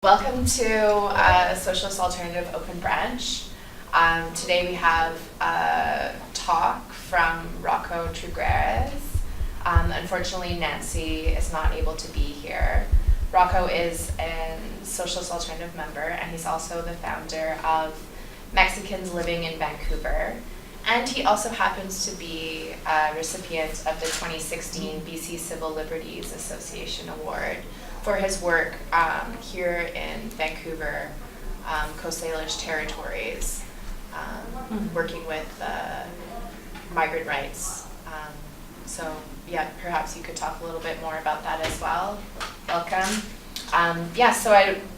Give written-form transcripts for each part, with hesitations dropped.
Welcome to Socialist Alternative Open Branch. Today we have a talk from Rocco Trigueros. Unfortunately, Nancy is not able to be here. Rocco is a Socialist Alternative member, and he's also the founder of Mexicans Living in Vancouver. And he also happens to be a recipient of the 2016 BC Civil Liberties Association Award for his work here in Vancouver, Salish territories, working with migrant rights. So yeah, perhaps you could talk a little bit more about that as well. Welcome.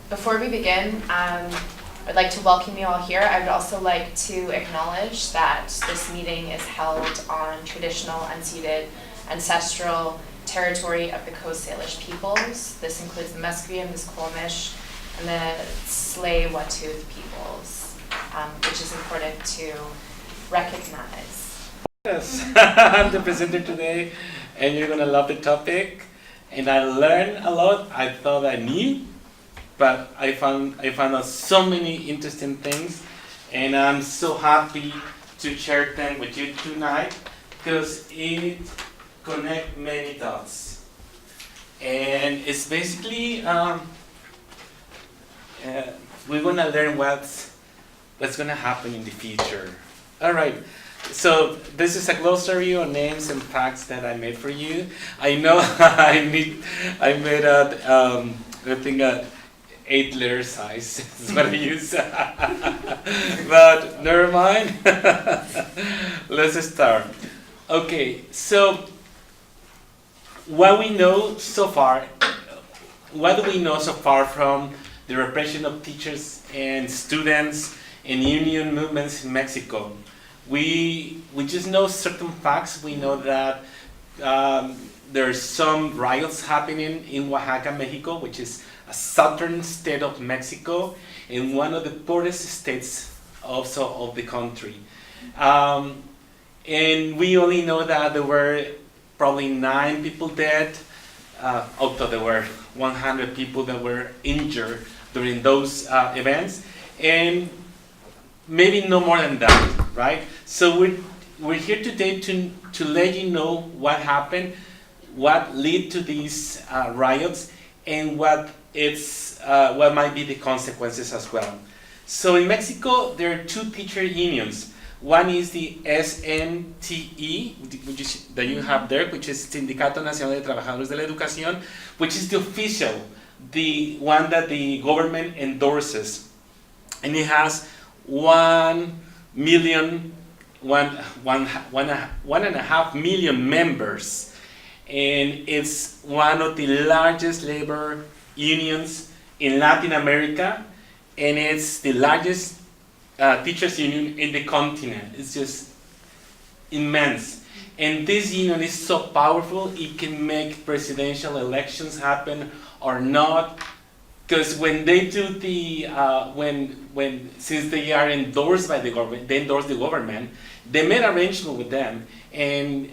Before we begin, I'd like to welcome you all here. I would also like to acknowledge that this meeting is held on traditional, unceded, ancestral territory of the Salish peoples. This includes the Musqueam, the Squamish, and the Tsleil-Waututh peoples, which is important to recognize. Yes, I'm the presenter today, and you're gonna love the topic. And I learned a lot. I thought I knew, but I found out so many interesting things, and I'm so happy to share them with you tonight because it connect many dots, and it's basically we're gonna learn what's gonna happen in the future. All right, so this is a glossary of names and facts that I made for you. I know I made a I think a 8-letter size is what I use, but never mind. Let's start. Okay, so. What do we know so far from the repression of teachers and students and union movements in Mexico? We just know certain facts. We know that there are some riots happening in Oaxaca, Mexico, which is a southern state of Mexico and one of the poorest states also of the country. And we only know that there were probably 9 people dead, although there were 100 people that were injured during those events, and maybe no more than that, right? So we're here today to let you know what happened, what led to these riots, and what might be the consequences as well. So in Mexico, there are 2 teacher unions. One is the SNTE, that you have there, which is Sindicato Nacional de Trabajadores de la Educación, which is the official, the one that the government endorses. And it has 1.5 million members. And it's one of the largest labor unions in Latin America, and it's the largest teachers union in the continent. It's just immense, and this union is so powerful it can make presidential elections happen or not, because when they do the since they are endorsed by the government, they endorse the government, they made arrangement with them, and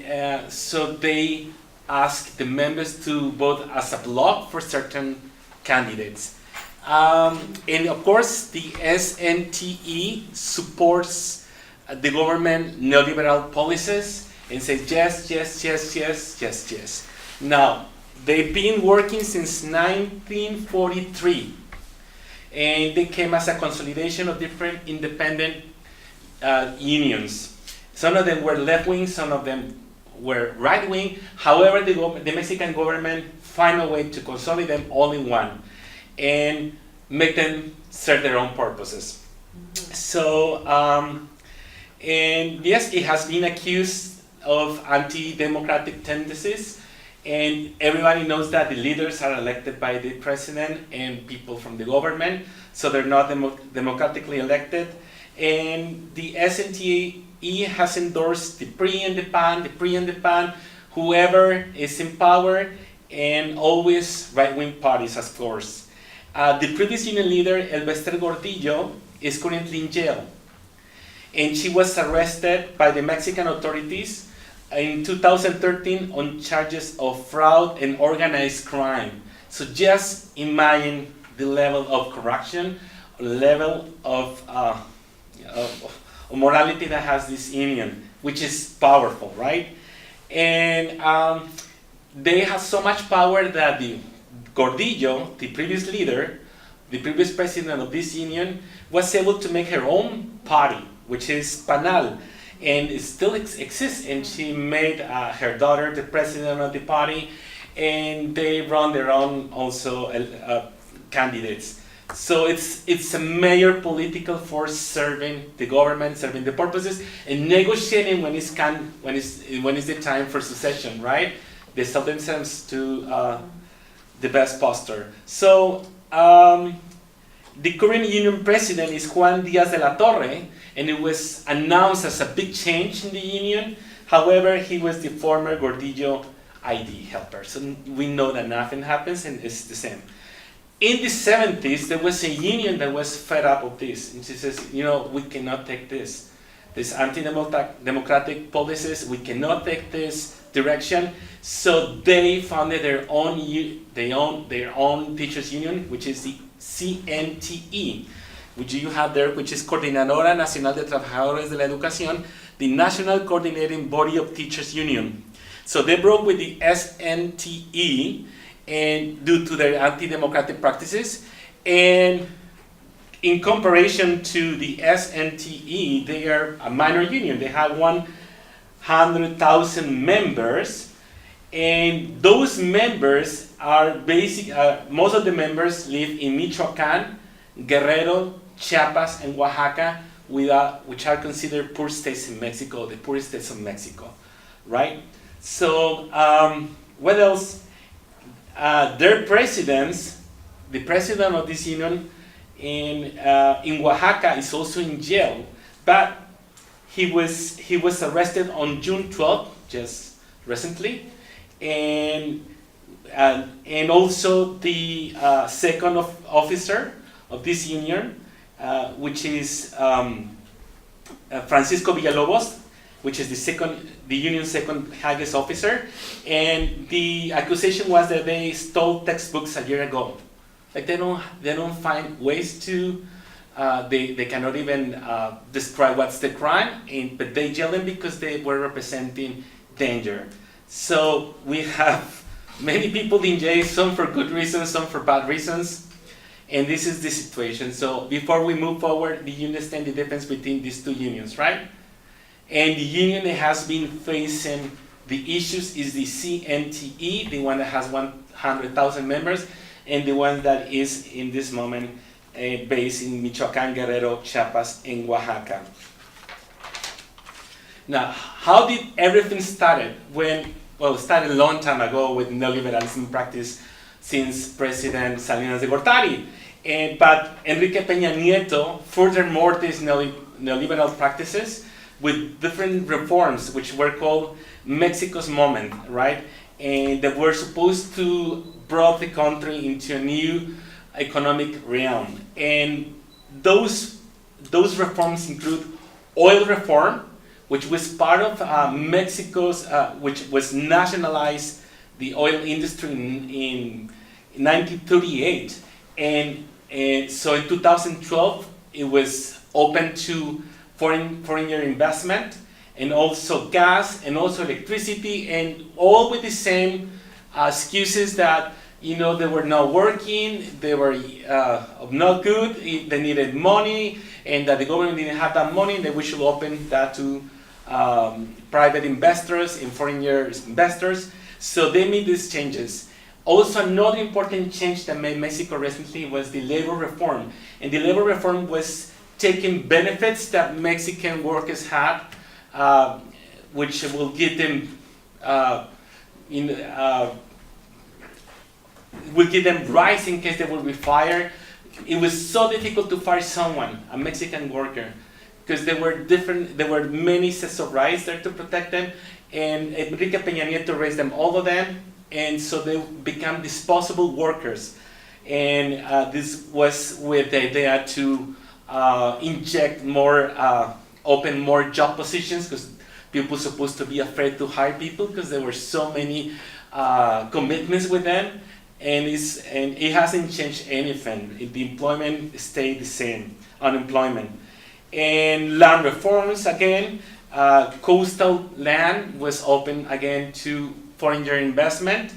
so they ask the members to vote as a bloc for certain candidates. And of course, the SNTE supports the government neoliberal policies and says yes, yes, yes, yes, yes, yes. Now, they've been working since 1943, and they came as a consolidation of different independent unions. Some of them were left-wing, some of them were right-wing. However, the Mexican government found a way to consolidate them all in one and make them serve their own purposes. So, and yes, it has been accused of anti-democratic tendencies, and everybody knows that the leaders are elected by the president and people from the government, so they're not democratically elected. And the SNTE has endorsed the PRI and the PAN, whoever is in power, and always right-wing parties, of course. The previous union leader, Elbester Gordillo, is currently in jail. And she was arrested by the Mexican authorities in 2013 on charges of fraud and organized crime. So just imagine the level of corruption, level of morality that has this union, which is powerful, right? And they have so much power that the Gordillo, the previous leader, the previous president of this union, was able to make her own party, which is PANAL, and it still exists. And she made her daughter the president of the party, and they run their own also candidates. So it's a major political force serving the government, serving the purposes, and negotiating when it's the time for secession, right? They sell themselves to the best posture. So the current union president is Juan Díaz de la Torre, and it was announced as a big change in the union. However, he was the former Gordillo ID helper. So we know that nothing happens, and it's the same. In the 70s, there was a union that was fed up of this. And she says, we cannot take this anti-democratic policies, we cannot take this direction. So they founded their own teachers union, which is the CNTE, which you have there, which is Coordinadora Nacional de Trabajadores de la Educación, the National Coordinating Body of Teachers Union. So they broke with the SNTE, and due to their anti-democratic practices, and in comparison to the SNTE, they are a minor union. They have 100,000 members, and those members are most of the members live in Michoacán, Guerrero, Chiapas, and Oaxaca, which are considered poor states in Mexico, the poorest states of Mexico, right? So what else? Their presidents, the president of this union in Oaxaca is also in jail, but he was arrested on June 12th, just recently, and also the second officer of this union, which is Francisco Villalobos, which is the union's second highest officer, and the accusation was that they stole textbooks a year ago. Like they don't find ways to, they cannot even describe what's the crime, but they jail them because they were representing danger. So we have many people in jail, some for good reasons, some for bad reasons, and this is the situation. So before we move forward, do you understand the difference between these two unions, right? And the union that has been facing the issues is the CNTE, the one that has 100,000 members, and the one that is in this moment based in Michoacán, Guerrero, Chiapas, and Oaxaca. Now, how did everything started? It started a long time ago with neoliberalism practice since President Salinas de Gortari. But Enrique Peña Nieto furthermore these neoliberal practices with different reforms, which were called Mexico's Moment, right? And that were supposed to bring the country into a new economic realm. And those reforms include oil reform, which was part of Mexico's, which was nationalized the oil industry in 1938. And so in 2012, it was open to foreigner investment, and also gas, and also electricity, and all with the same excuses that they were not working, they were not good, they needed money, and that the government didn't have that money, and that we should open that to private investors and foreigner investors. So they made these changes. Also, another important change that made Mexico recently was the labor reform, and the labor reform was taking benefits that Mexican workers had, which will give them rights in case they will be fired. It was so difficult to fire someone, a Mexican worker, because there were many sets of rights there to protect them, and Enrique Peña Nieto raised them, all of them, and so they become disposable workers. And this was with the idea to inject more, open more job positions, because people were supposed to be afraid to hire people because there were so many commitments with them. and it hasn't changed anything. The employment stayed the same, unemployment. And land reforms again, coastal land was open again to foreign investment,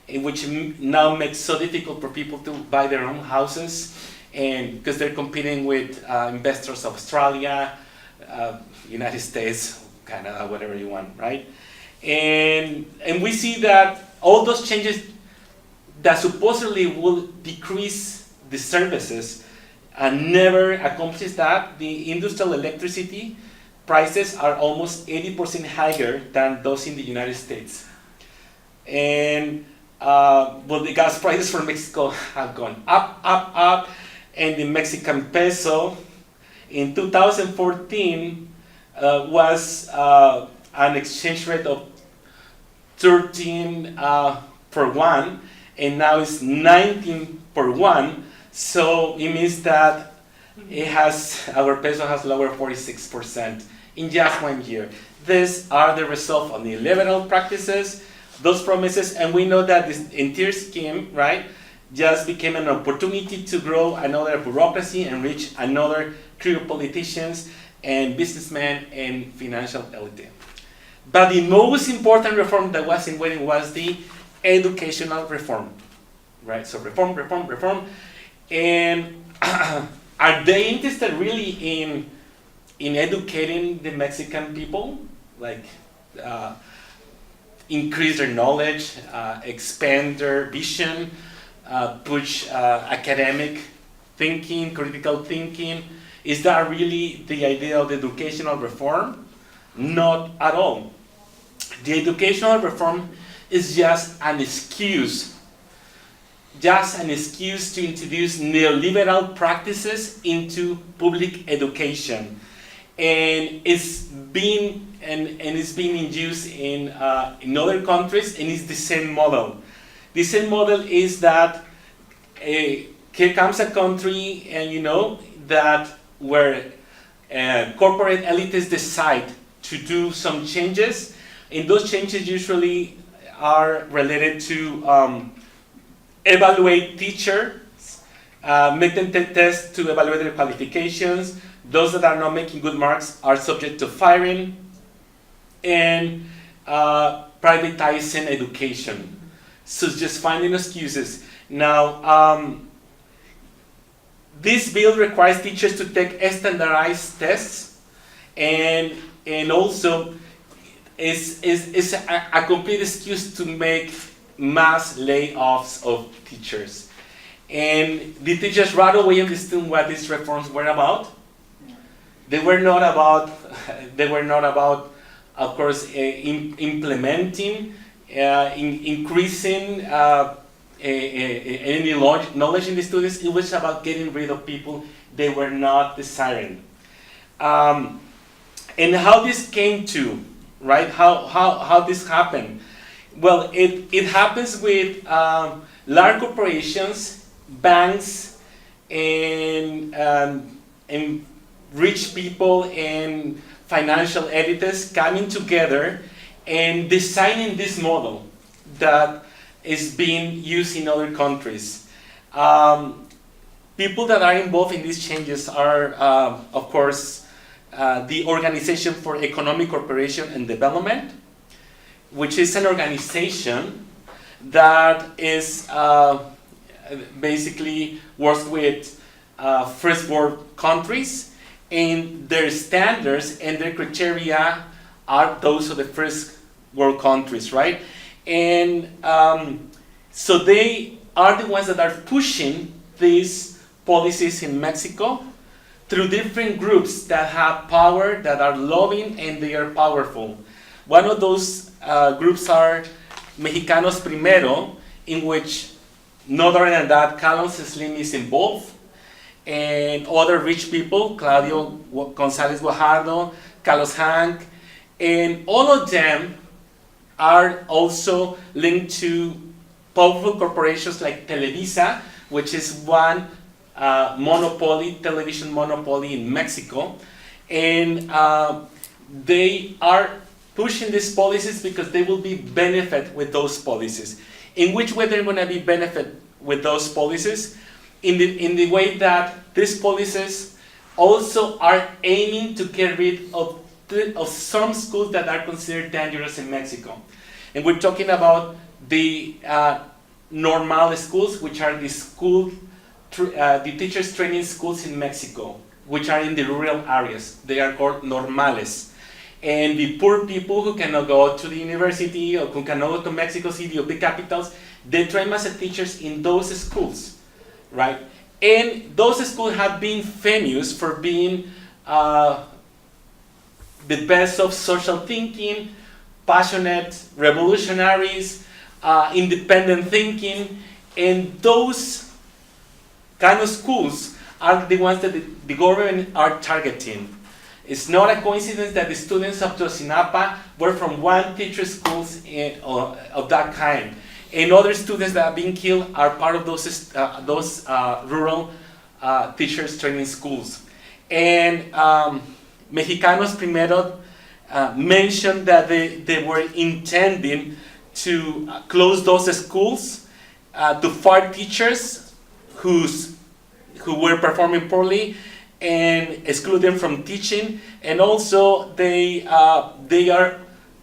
which now makes so difficult for people to buy their own houses, and because they're competing with investors of Australia, United States, Canada, whatever you want, right? And we see that all those changes that supposedly will decrease the services and never accomplishes that. The industrial electricity prices are almost 80% higher than those in the United States. And well, the gas prices for Mexico have gone up, and the Mexican peso in 2014 was an exchange rate of 13 per one, and now it's 19 per one. So it means that our peso has lowered 46% in just 1 year. These are the result of neoliberal practices, those promises, and we know that this entire scheme, right, just became an opportunity to grow another bureaucracy and reach another crew of politicians and businessmen and financial elite. But the most important reform that was in waiting was the educational reform, right? So reform. And are they interested really in educating the Mexican people? Like increase their knowledge, expand their vision, push academic thinking, critical thinking? Is that really the idea of the educational reform? Not at all. The educational reform is just an excuse to introduce neoliberal practices into public education, and it's being used in other countries, and it's the same model. The same model is that here comes a country, and that where corporate elites decide to do some changes, and those changes usually are related to evaluate teachers, make them take tests to evaluate their qualifications. Those that are not making good marks are subject to firing, and privatizing education. So it's just finding excuses. Now, this bill requires teachers to take standardized tests, and also is a complete excuse to make mass layoffs of teachers. And the teachers right away understood what these reforms were about. They were not about, of course, implementing, increasing any knowledge in the students. It was about getting rid of people they were not desiring. And how this came to, right? How this happened? Well, it happens with large corporations, banks, and rich people and financial editors coming together and designing this model that is being used in other countries. People that are involved in these changes are, of course, the Organization for Economic Cooperation and Development, which is an organization that is basically works with first world countries, and their standards and their criteria are those of the first world countries, right? And so they are the ones that are pushing these policies in Mexico through different groups that have power, that are lobbying, and they are powerful. One of those groups are Mexicanos Primero, in which no other than that, Carlos Slim is involved, and other rich people, Claudio González Guajardo, Carlos Hank, and all of them are also linked to powerful corporations like Televisa, which is one television monopoly in Mexico, and they are pushing these policies because they will be benefit with those policies. In which way they're going to be benefit with those policies? In the way that these policies also are aiming to get rid of some schools that are considered dangerous in Mexico. And we're talking about the normal schools, which are the teachers training schools in Mexico, which are in the rural areas. They are called normales. And the poor people who cannot go to the university or who cannot go to Mexico City or big capitals, they train as teachers in those schools, right? And those schools have been famous for being the best of social thinking, passionate revolutionaries, independent thinking, and those kind of schools are the ones that the government are targeting. It's not a coincidence that the students of Tosinapa were from one teacher schools of that kind. And other students that have been killed are part of those rural teachers training schools. And Mexicanos Primero mentioned that they were intending to close those schools to fire teachers who were performing poorly and exclude them from teaching. And also they are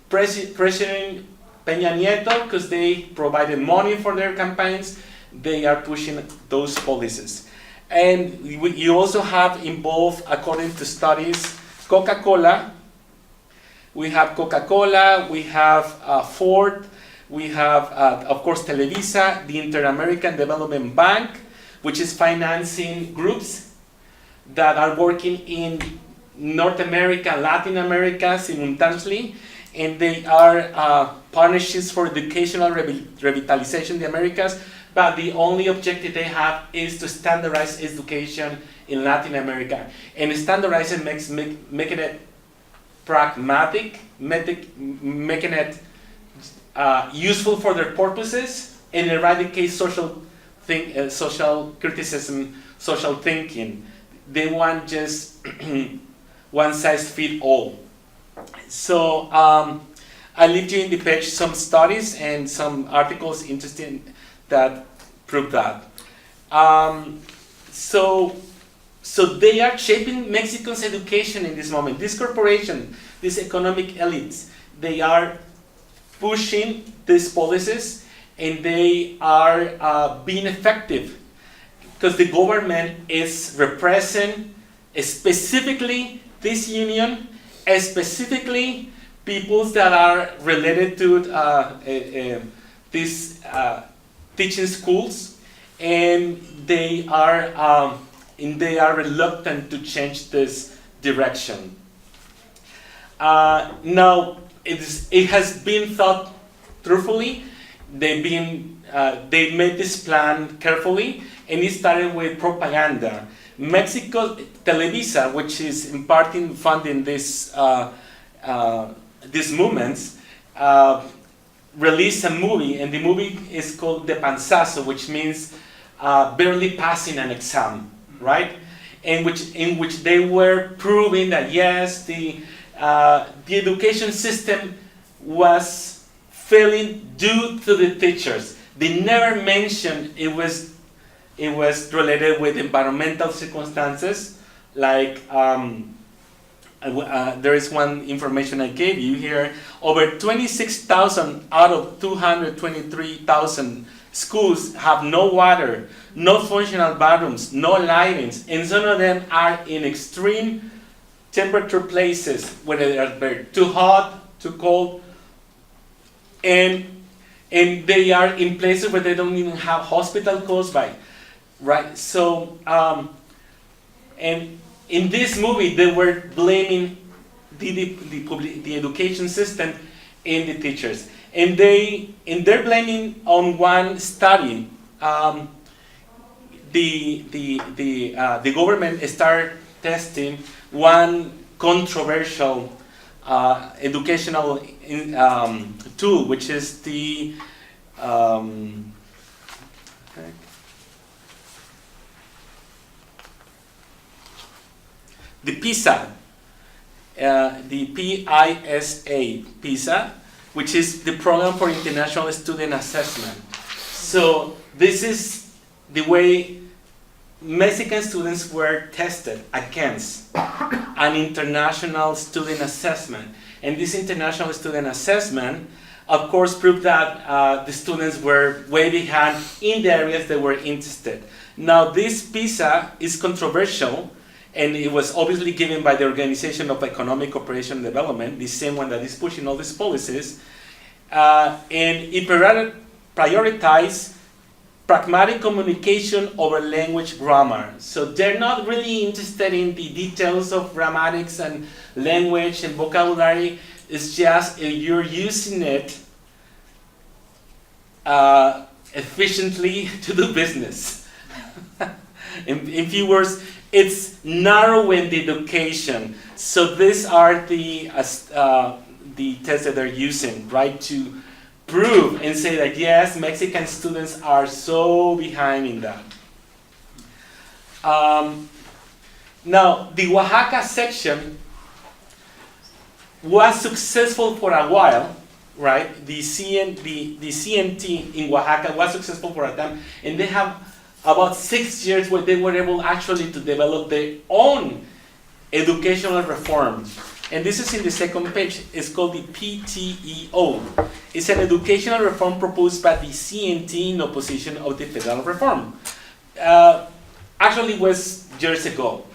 pressuring Peña Nieto because they provided money for their campaigns. They are pushing those policies. And you also have involved, according to studies, Coca-Cola. We have Coca-Cola, we have Ford, we have, of course, Televisa, the Inter-American Development Bank, which is financing groups that are working in North America, Latin America simultaneously, and they are partnerships for educational revitalization in the Americas, but the only objective they have is to standardize education in Latin America. And standardizing making it pragmatic, making it useful for their purposes, and eradicate social criticism, social thinking. They want just one size fit all. So I leave you in the page some studies and some articles interesting that prove that. So they are shaping Mexico's education in this moment. This corporation, these economic elites, they are pushing these policies, and they are being effective because the government is repressing specifically this union, specifically peoples that are related to these teaching schools, and they are reluctant to change this direction. Now it has been thought truthfully. They made this plan carefully, and it started with propaganda. Mexico Televisa, which is in part funding these movements, released a movie, and the movie is called De Panzazo, which means barely passing an exam, right? In which they were proving that yes, the education system was failing due to the teachers. They never mentioned it was related with environmental circumstances, like there is one information I gave you here. Over 26,000 out of 223,000 schools have no water, no functional bathrooms, no lightings, and some of them are in extreme temperature places, whether they are very too hot, too cold, and they are in places where they don't even have hospital close by, right? So, and in this movie, they were blaming the education system and the teachers, and they're blaming on one study. The government started testing one controversial educational tool, which is the PISA, the PISA, which is the Program for International Student Assessment. So this is the way Mexican students were tested against an international student assessment. And this international student assessment, of course, proved that the students were way behind in the areas they were interested. Now, this PISA is controversial, and it was obviously given by the Organization of Economic Cooperation and Development, the same one that is pushing all these policies, and it prioritized pragmatic communication over language grammar. So they're not really interested in the details of grammatics and language and vocabulary. It's just you're using it efficiently to do business. in few words, it's narrowing the education. So these are the tests that they're using, right, to prove and say that yes, Mexican students are so behind in that. Now, the Oaxaca section was successful for a while, right? The CNT in Oaxaca was successful for a time, and they have about 6 years where they were able actually to develop their own educational reform. And this is in the second page. It's called the PTEO. It's an educational reform proposed by the CNT in opposition of the federal reform. Actually, it was years ago.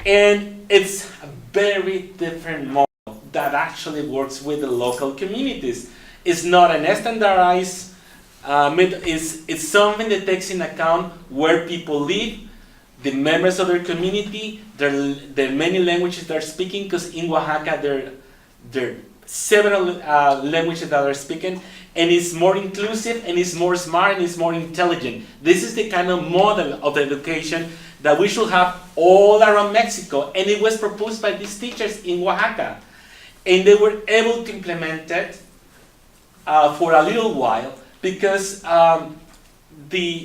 And it's a very different model that actually works with the local communities. It's not an standardized it's something that takes into account where people live, the members of their community, their many languages they're speaking, because in Oaxaca there are several languages that are speaking, and it's more inclusive, and it's more smart, and it's more intelligent. This is the kind of model of education that we should have all around Mexico, and it was proposed by these teachers in Oaxaca. And they were able to implement it for a little while, because the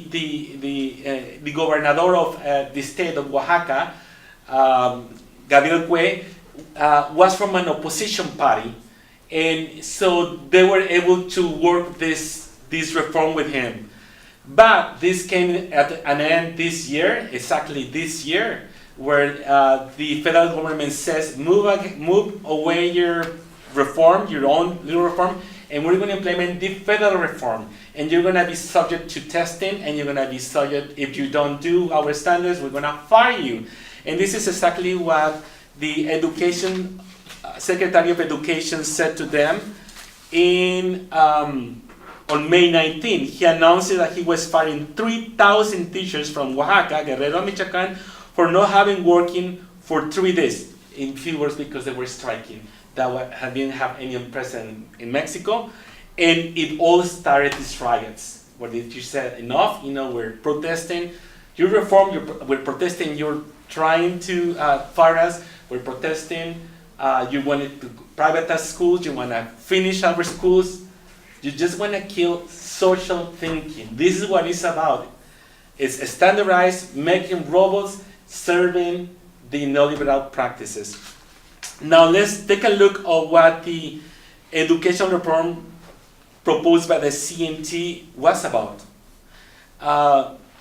governor of the state of Oaxaca, Gabriel Cue, was from an opposition party, and so they were able to work this reform with him. But this came at an end this year, exactly this year, where the federal government says, move away your reform, your own little reform, and we're going to implement the federal reform. And you're going to be subject to testing, and you're going to be subject, if you don't do our standards, we're going to fire you. And this is exactly what the Education Secretary of Education said to them on May 19. He announced that he was firing 3,000 teachers from Oaxaca, Guerrero, Michoacan, for not having working for 3 days, in few words, because they were striking. That didn't have any precedent in Mexico. And it all started these riots, where the teacher said, enough, we're protesting your reform, we're protesting you're trying to fire us, we're protesting, you wanted to privatize schools, you want to finish our schools, you just want to kill social thinking. This is what it's about. It's standardized, making robots, serving the neoliberal practices. Now let's take a look at what the education reform proposed by the CNT was about.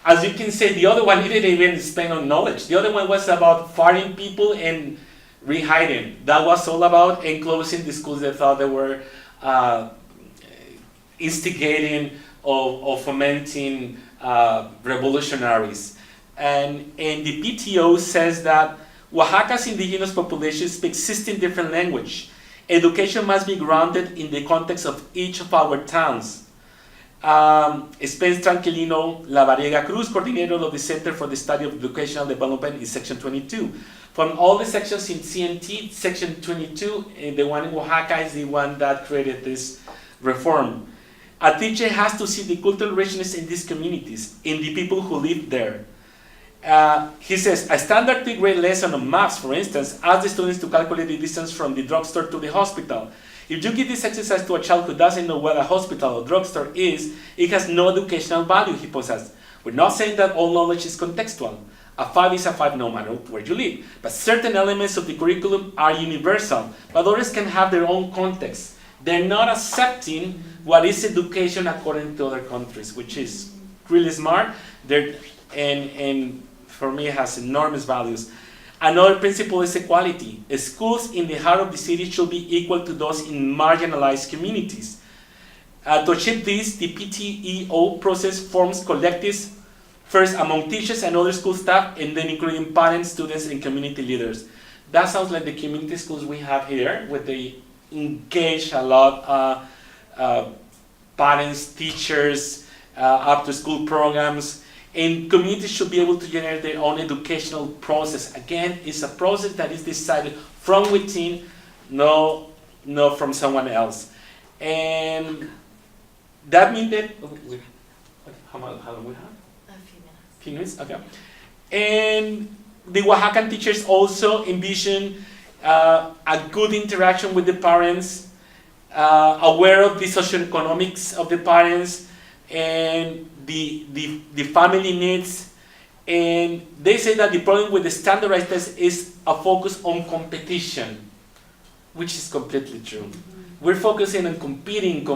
As you can see, the other one didn't even spend on knowledge. The other one was about firing people and rehiding. That was all about enclosing the schools they thought they were instigating or fomenting revolutionaries. And the PTO says that Oaxaca's indigenous population speaks 16 different languages. Education must be grounded in the context of each of our towns. Spence Tranquilino Lavariega Cruz, coordinator of the Center for the Study of Educational Development, in Section 22. From all the sections in CNT, Section 22, the one in Oaxaca, is the one that created this reform. A teacher has to see the cultural richness in these communities, in the people who live there. He says, a standard grade lesson on maps, for instance, asks the students to calculate the distance from the drugstore to the hospital. If you give this exercise to a child who doesn't know what a hospital or drugstore is, it has no educational value, he possesses. We're not saying that all knowledge is contextual. A 5 is a 5 no matter where you live. But certain elements of the curriculum are universal, but others can have their own context. They're not accepting what is education according to other countries, which is really smart. And for me, it has enormous values. Another principle is equality. Schools in the heart of the city should be equal to those in marginalized communities. To achieve this, the PTEO process forms collectives, first among teachers and other school staff, and then including parents, students, and community leaders. That sounds like the community schools we have here, where they engage a lot, parents, teachers, after-school programs, and communities should be able to generate their own educational process. Again, it's a process that is decided from within, no from someone else. And that means that, how long we have? A few minutes. Few minutes, okay. And the Oaxacan teachers also envision a good interaction with the parents, aware of the socioeconomics of the parents, and the family needs. And they say that the problem with the standardized test is a focus on competition, which is completely true. We're focusing on competing.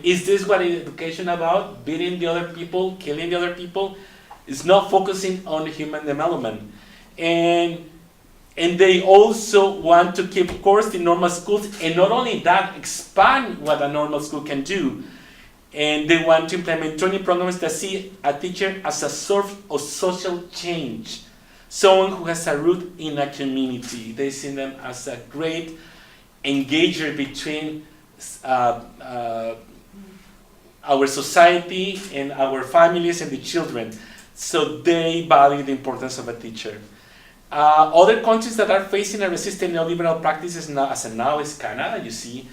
Is this what education about? Beating the other people, killing the other people? It's not focusing on human development. And they also want to keep, of course, the normal schools, and not only that, expand what a normal school can do. And they want to implement training programs that see a teacher as a source of social change, someone who has a root in a community. They see them as a great engager between our society and our families and the children. So they value the importance of a teacher. Other countries that are facing a resistant neoliberal practices now, as of now, is Canada. You see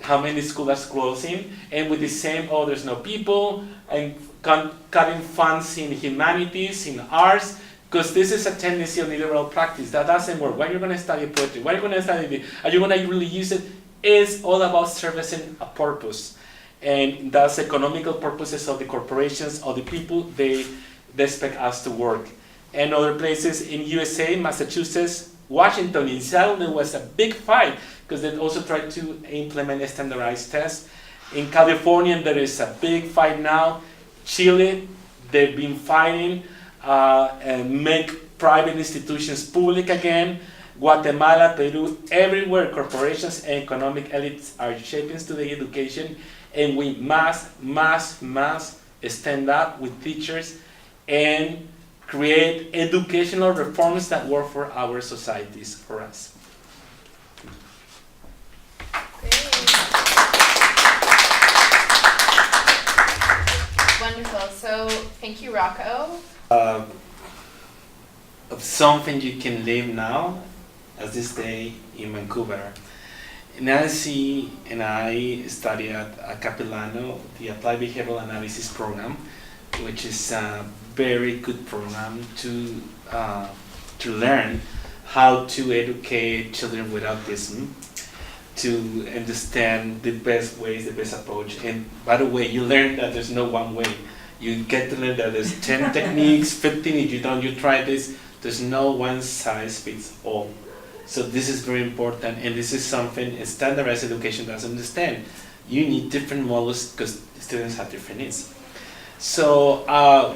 how many schools are closing, and with the same, there's no people, and cutting funds in humanities, in arts, because this is a tendency of neoliberal practice. That doesn't work. Why are you going to study poetry? Why are you going to study are you going to really use it? It's all about servicing a purpose. And that's economical purposes of the corporations, of the people, they expect us to work. And other places in USA, Massachusetts, Washington, in Seattle, there was a big fight because they also tried to implement a standardized test. In California, there is a big fight now. Chile, they've been fighting and make private institutions public again. Guatemala, Peru, everywhere corporations and economic elites are shaping today education, and we must stand up with teachers and create educational reforms that work for our societies, for us. Wonderful. So thank you, Rocco. Of something you can live now, as this day in Vancouver. Nancy and I study at Capilano, the Applied Behavioral Analysis program, which is a very good program to learn how to educate children with autism, to understand the best ways, the best approach. And by the way, you learn that there's no one way. You get to learn that there's 10 techniques, 15 if you don't, you try this. There's no one size fits all. So this is very important, and this is something standardized education doesn't understand. You need different models because students have different needs. So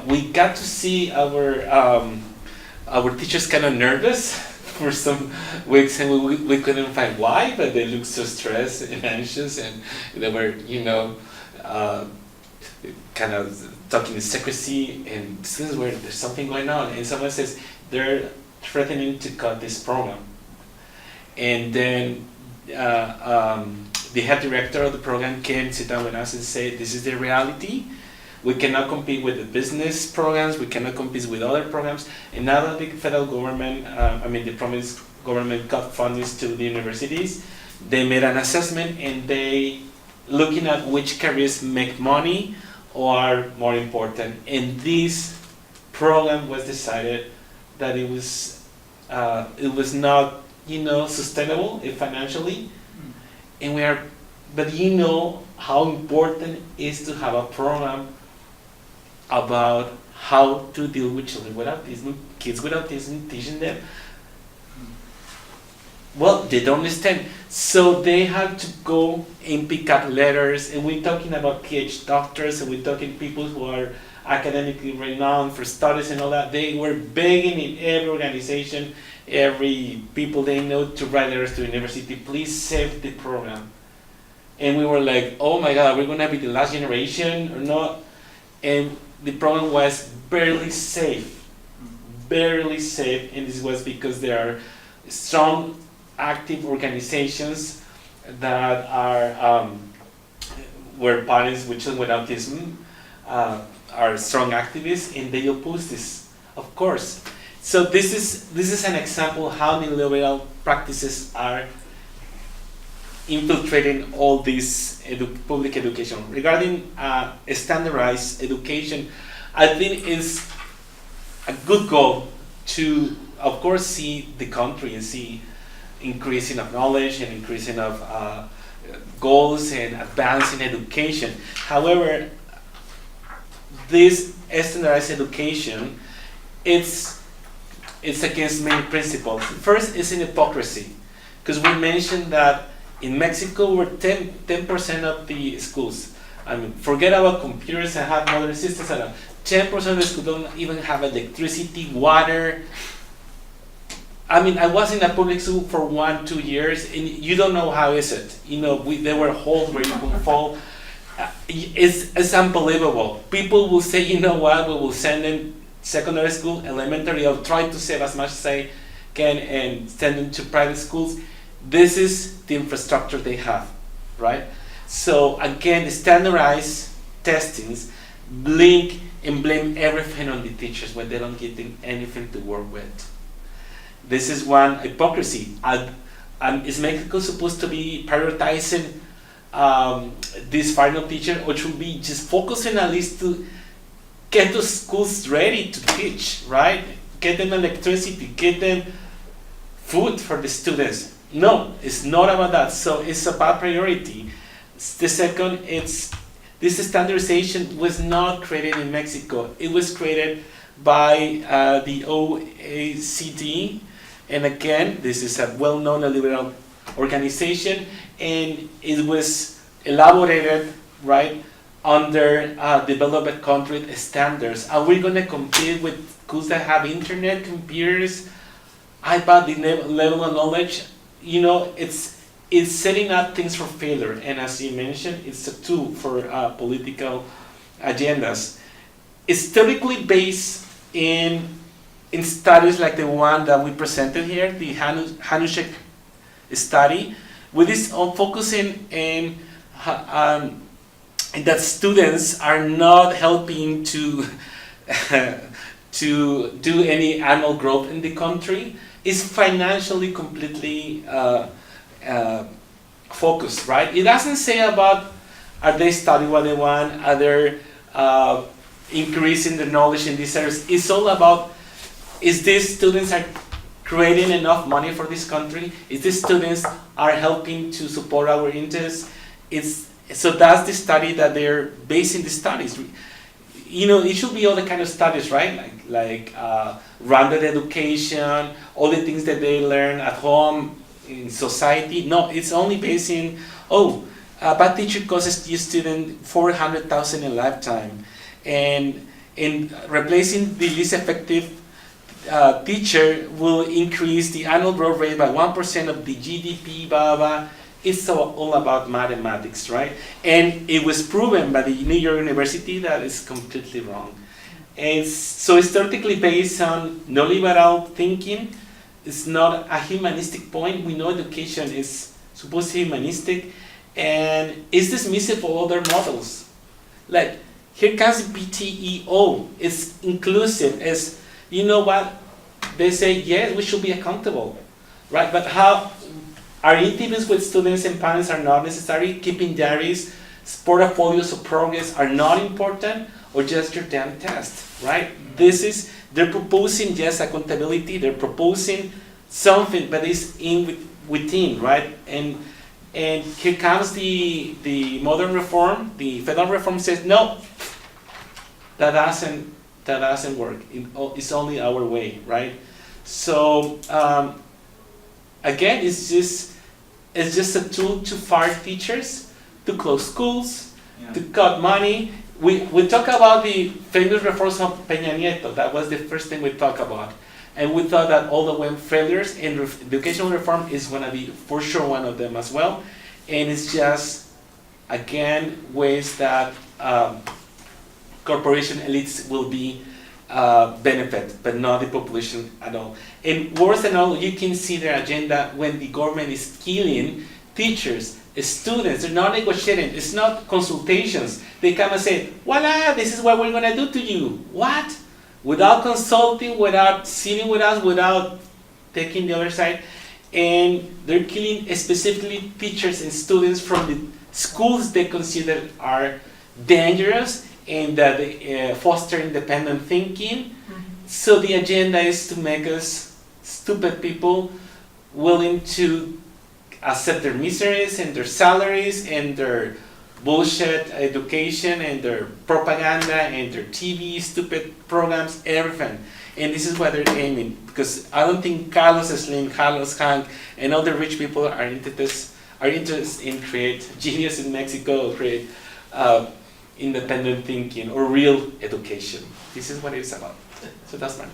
we got to see our teachers kind of nervous for some weeks, and we couldn't find why, but they looked so stressed and anxious, and they were, kind of talking in secrecy, and students were, there's something going on, and someone says they're threatening to cut this program. And then the head director of the program came, sit down with us and say, this is the reality. We cannot compete with the business programs, we cannot compete with other programs. And now that the federal government, the province government cut funding to the universities, they made an assessment and they looking at which careers make money or are more important. And this program was decided that it was not sustainable financially, and but how important it is to have a program about how to deal with children with autism, kids with autism, teaching them Well, they don't understand. So they had to go and pick up letters, and we're talking about PhD doctors, and we're talking people who are academically renowned for studies and all that. They were begging in every organization, every people they know to write letters to the university, please save the program. And we were like, oh my God, we're gonna be the last generation or not? And the program was barely safe, and this was because there are strong active organizations that are where parents with children with autism are strong activists, and they oppose this, of course. So this is an example how neoliberal practices are infiltrating all this public education. Regarding standardized education, I think it's a good goal to, of course, see the country and see increasing of knowledge and increasing of goals and advancing education. However, this standardized education, it's against many principles. First, it's an hypocrisy, because we mentioned that in Mexico, we're 10% of the schools. I mean, forget about computers and have modern systems. 10% of the schools don't even have electricity, water. I mean, I was in a public school for 1-2 years, and you don't know how is it. You know, there were holes where you could fall. It's unbelievable. People will say, you know what, we will send them secondary school, elementary. I'll try to save as much as I can and send them to private schools. This is the infrastructure they have, right? So again, standardized testings blame everything on the teachers when they don't get anything to work with. This is one hypocrisy. Is Mexico supposed to be prioritizing this final teacher, or should be just focusing at least to get the schools ready to teach, right? Get them electricity, get them food for the students. No, it's not about that. So it's about priority. The second, this standardization was not created in Mexico. It was created by the OECD, and again, this is a well-known liberal organization, and it was elaborated right under developed country standards. Are we going to compete with schools that have internet, computers, iPad, the level of knowledge? You know, it's setting up things for failure, and as you mentioned, it's a tool for political agendas. It's typically based in studies like the one that we presented here, the Hanushek study, with this on focusing in that students are not helping to to do any annual growth in the country. Is financially completely focused, right? It doesn't say about are they studying what they want, are they increasing their knowledge in these areas. It's all about, is these students are creating enough money for this country? Is these students are helping to support our interests? So that's the study that they're basing the studies. You know, it should be all the kind of studies, right? Like rounded education, all the things that they learn at home, in society. No, it's only based in, a bad teacher causes the student $400,000 a lifetime. And replacing the least effective teacher will increase the annual growth rate by 1% of the GDP, blah, blah. It's all about mathematics, right? And it was proven by the New York University that is completely wrong. And so it's theoretically based on neoliberal thinking. It's not a humanistic point. We know education is supposed to be humanistic, and it's dismissive of other models. Like, here comes the PTEO. It's inclusive. It's, you know what? They say, yes, we should be accountable, right? But how? Our interviews with students and parents are not necessary. Keeping diaries, portfolios of progress are not important, or just your damn test, right? They're proposing just accountability. They're proposing something, but it's within, right? And here comes the modern reform. The federal reform says no. That doesn't work. It's only our way, right? So again, it's just a tool to fire teachers, to close schools, to cut money. We talk about the famous reforms of Peña Nieto. That was the first thing we talked about. And we thought that all the way failures, and educational reform is going to be for sure one of them as well. And it's just, again, ways that corporation elites will be benefit, but not the population at all. And worse than all, you can see their agenda when the government is killing teachers, students. They're not negotiating. It's not consultations. They come and say, voila, this is what we're going to do to you. What? Without consulting, without sitting with us, without taking the other side. And they're killing specifically teachers and students from the schools they consider are dangerous and that they foster independent thinking. So the agenda is to make us stupid people willing to accept their miseries and their salaries and their bullshit education and their propaganda and their TV stupid programs, everything. And this is what they're aiming, because I don't think Carlos Slim, Carlos Hank, and other rich people are interested in create genius in Mexico, or create independent thinking or real education. This is what it's about. So that's mine.